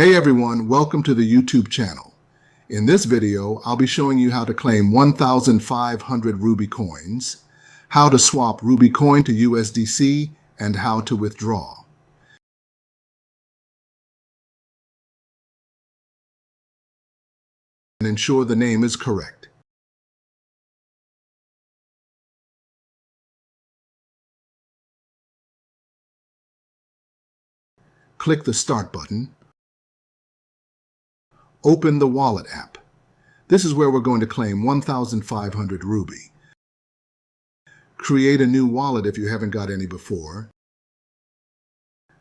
Hey everyone, welcome to the YouTube channel. In this video, I'll be showing you how to claim 1,500 Rubi coins, how to swap Rubi Coin to USDC, and how to withdraw. And ensure the name is correct. Click the Start button. Open the Wallet app. This is where we're going to claim 1,500 Rubi. Create a new wallet if you haven't got any before.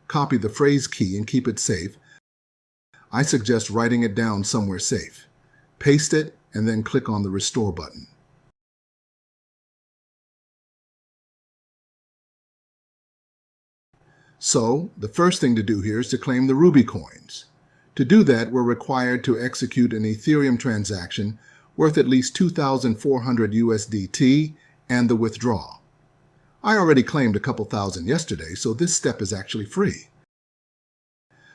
Copy the phrase key and keep it safe. I suggest writing it down somewhere safe. Paste it and then click on the Restore button. So, the first thing to do here is to claim the Rubi coins. To do that, we're required to execute an Ethereum transaction worth at least 2,400 USDT and the withdrawal. I already claimed a couple thousand yesterday, so this step is actually free.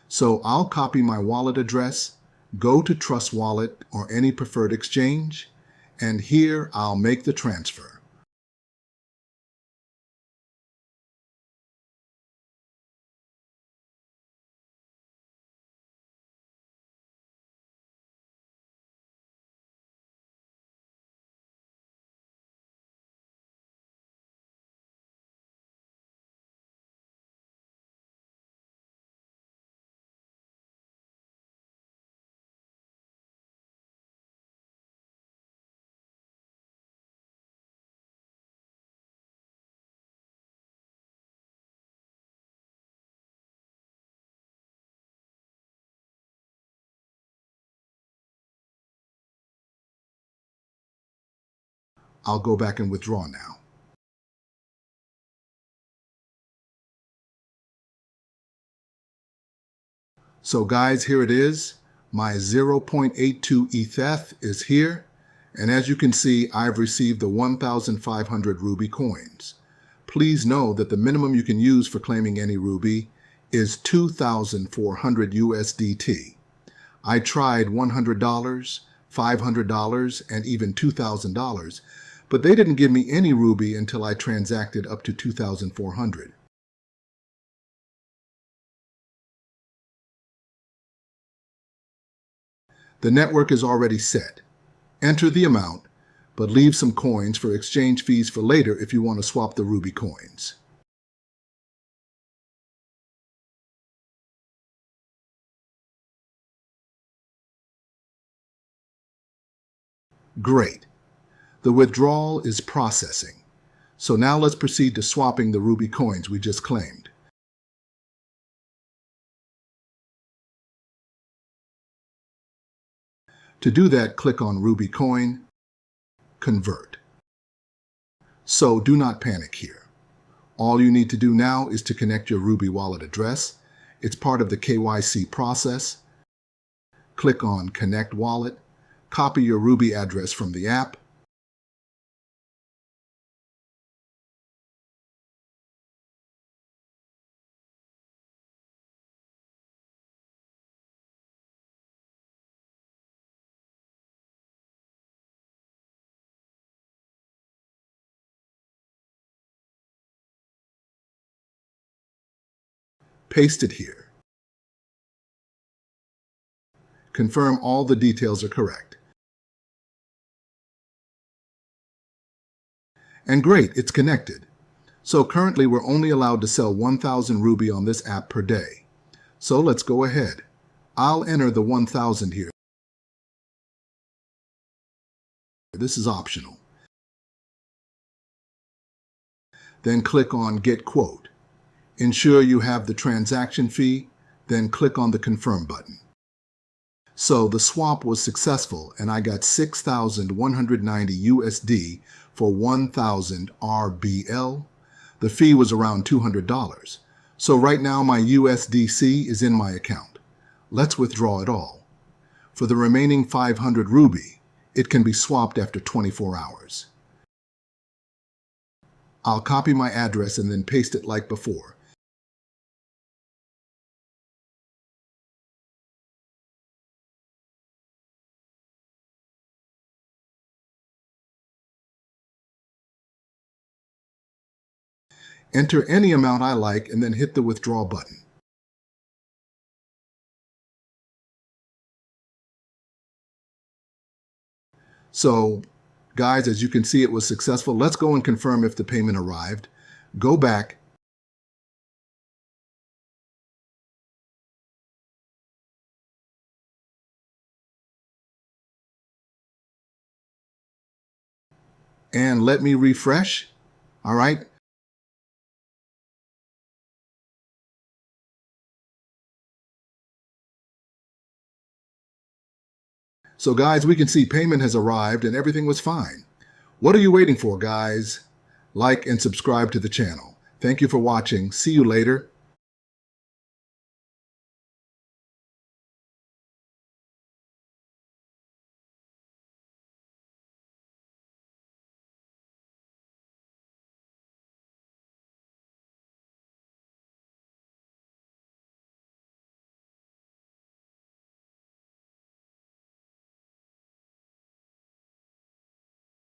So I'll copy my wallet address, go to Trust Wallet or any preferred exchange, and here I'll make the transfer. I'll go back and withdraw now. So guys, here it is. My 0.82 ETH is here. And as you can see, I've received the 1,500 Rubi coins. Please know that the minimum you can use for claiming any Rubi is 2,400 USDT. I tried $100, $500, and even $2,000, but they didn't give me any Rubi until I transacted up to 2,400. The network is already set. Enter the amount, but leave some coins for exchange fees for later if you want to swap the Rubi coins. Great. The withdrawal is processing. So now let's proceed to swapping the Rubi coins we just claimed. To do that, click on Rubi Coin, Convert. So do not panic here. All you need to do now is to connect your Rubi wallet address. It's part of the KYC process. Click on Connect Wallet, copy your Rubi address from the app, paste it here. Confirm all the details are correct. And great, it's connected. So currently we're only allowed to sell 1,000 Rubi on this app per day. So let's go ahead. I'll enter the 1,000 here. This is optional. Then click on Get Quote. Ensure you have the transaction fee, then click on the Confirm button. So the swap was successful and I got 6,190 USD for 1,000 RBL. The fee was around $200. So right now my USDC is in my account. Let's withdraw it all. For the remaining 500 Rubi, it can be swapped after 24 hours. I'll copy my address and then paste it like before. enter any amount I like, and then hit the withdraw button. So, guys, as you can see, it was successful. Let's go and confirm if the payment arrived. Go back. And let me refresh. All right. So guys, we can see payment has arrived and everything was fine. What are you waiting for, guys? Like and subscribe to the channel. Thank you for watching. See you later.